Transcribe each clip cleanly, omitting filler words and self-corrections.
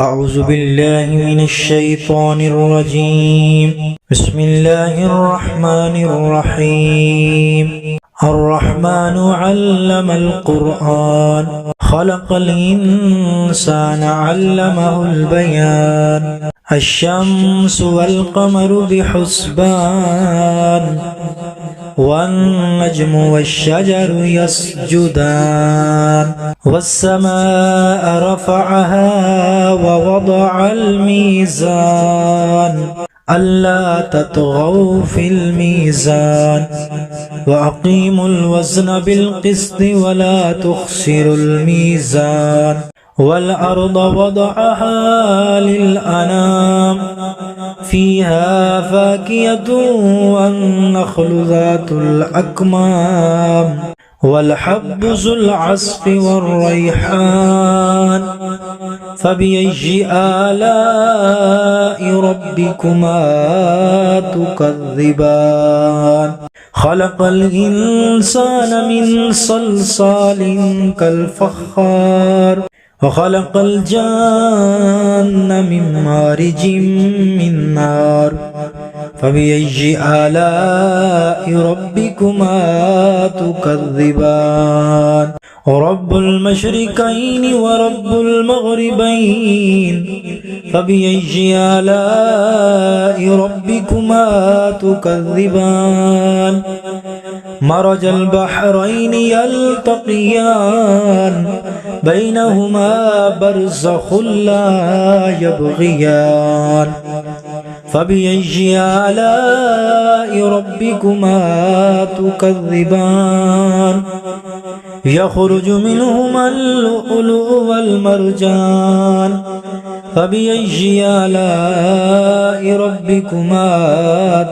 أعوذ بالله من الشيطان الرجيم. بسم الله الرحمن الرحيم. الرحمن علم القرآن خلق الإنسان علمه البيان. الشمس والقمر بحسبان والنجم والشجر يسجدان والسماء رفعها ووضع الميزان ألا تطغوا في الميزان وأقيموا الوزن بالقسط ولا تخسروا الميزان والأرض وضعها للأنام فيها فاكهة والنخل ذات الأكمام والحب ذو العصف والريحان فبأي آلاء ربكما تكذبان. خلق الإنسان من صلصال كالفخار وخلق الجان من مارج من نار فبأي آلاء ربكما تكذبان. رب المشرقين ورب المغربين فبأي آلاء ربكما تكذبان. مرج البحرين يلتقيان بينهما برزخ لا يبغيان فبأي آلاء ربكما تكذبان. يخرج منهما اللؤلؤ والمرجان فبأي آلاء ربكما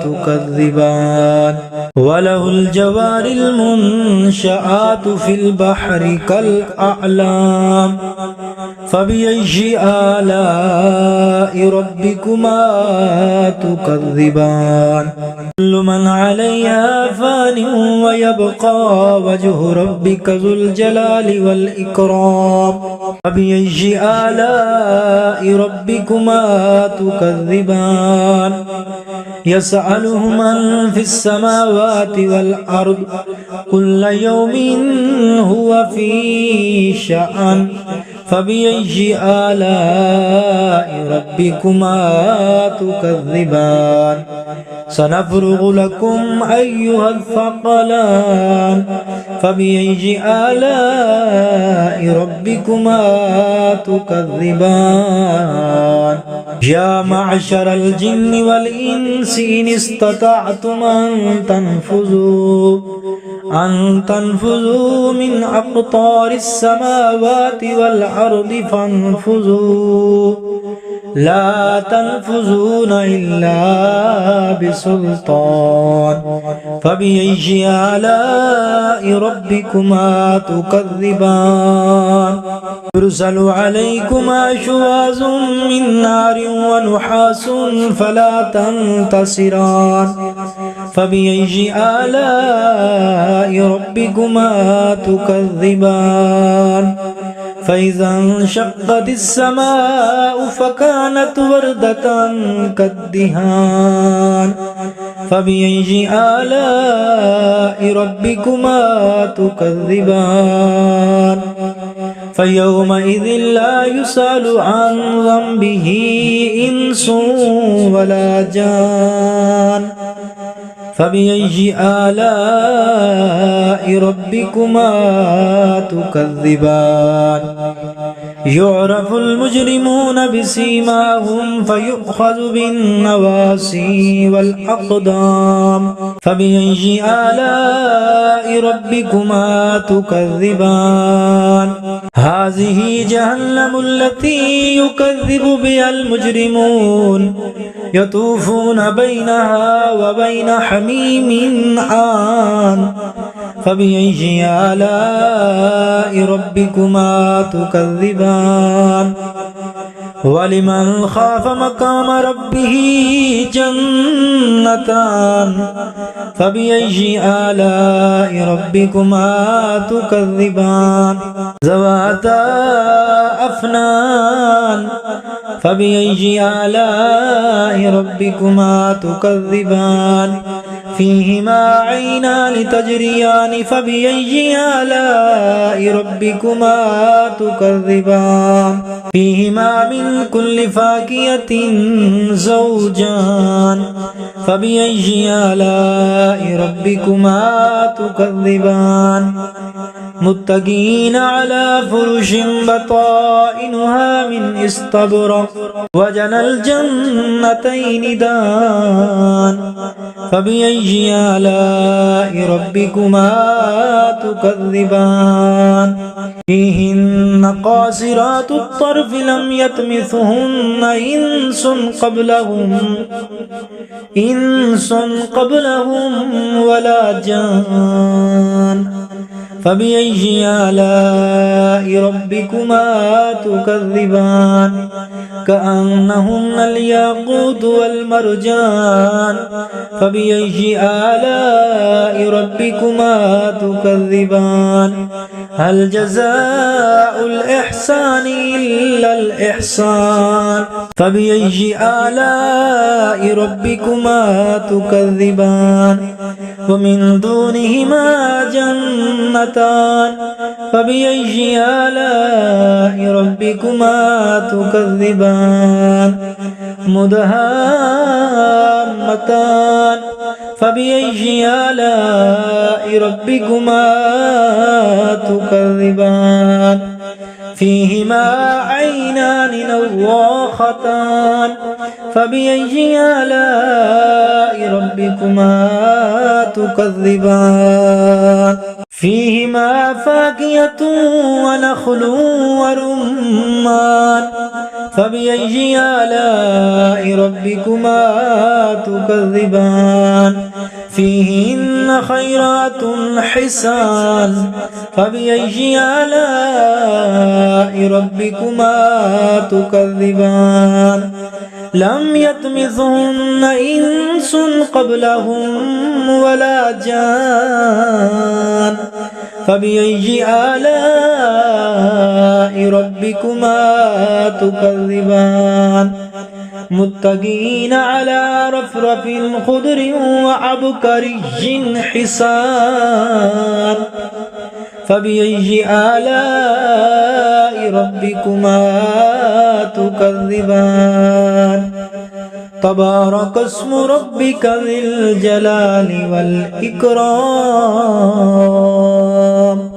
تكذبان. وله الجوار المنشآت في البحر كالأعلام فبأي آلاء ربكما تكذبان. كل من عليها فان ويبقى وجه ربك ذو الجلال والإكرام فبأي آلاء ربكما تكذبان. يسأله من في السماوات والأرض كل يوم هو في شأن فبأي آلاء ربكما تكذبان. سنفرغ لكم أيها الثقلان فبأي آلاء ربكما تكذبان. يا معشر الجن والإنس إن استطعتم أن تنفذوا من أقطار السماوات والأرض فانفذوا لا تنفذون إلا بسلطان فبأي آلاء ربكما تكذبان. يرسل عليكما شواظ من نار ونحاس فلا تنتصران فبأي آلاء ربكما تكذبان. فإذا انشقت السماء فكانت وردة كالدهان فبأي آلاء ربكما تكذبان. فيومئذ لا يسأل عن ذنبه إنس ولا جان فبأي آلاء ربكما تكذبان. يعرف المجرمون بسيماهم فيؤخذ بالنواصي والأقدام فبأي آلاء ربكما تكذبان. هذه جهنم التي يكذب بها المجرمون يطوفون بينها وبين حميم آن فبأي آلاء ربكما تكذبان. ولمن خاف مقام ربه جنتان فبأي آلاء ربكما تكذبان ذواتا أفنان فبأي آلاء ربكما تكذبان فيهما عينان تجريان فبأي آلاء ربكما تكذبان فيهما من كل فاكهة زوجان فبأي آلاء ربكما تكذبان متكئين على فرش بطائنها من استبرق وجنى الجنتين دان فبأي آلاء ربكما تكذبان فيهن قاصرات الطرف لم يطمثهن إنس قبلهم ولا جان فبأي آلاء ربكما تكذبان كأنهن الياقوت والمرجان فبأي آلاء ربكما تكذبان هل جزاء الإحسان إلا الإحسان فبأي آلاء ربكما تكذبان ومن دونهما جنتان فبأي آلاء ربكما تكذبان مدهامتان فبأي آلاء ربكما تكذبان فيهما عينان نواختان فبأي آلاء ربكما تكذبان فيهما فاكهة ونخل ورمان فبأي آلاء ربكما تكذبان فيهن خيرات حسان فبأي آلاء ربكما تكذبان لم يطمثهن إنس قبلهم ولا جان فبأي آلاء ربكما تكذبان متكئين على رفرف خضر وعبقري حسان فبأي آلاء ربكما تكذبان تبارك اسم ربك ذي الجلال والإكرام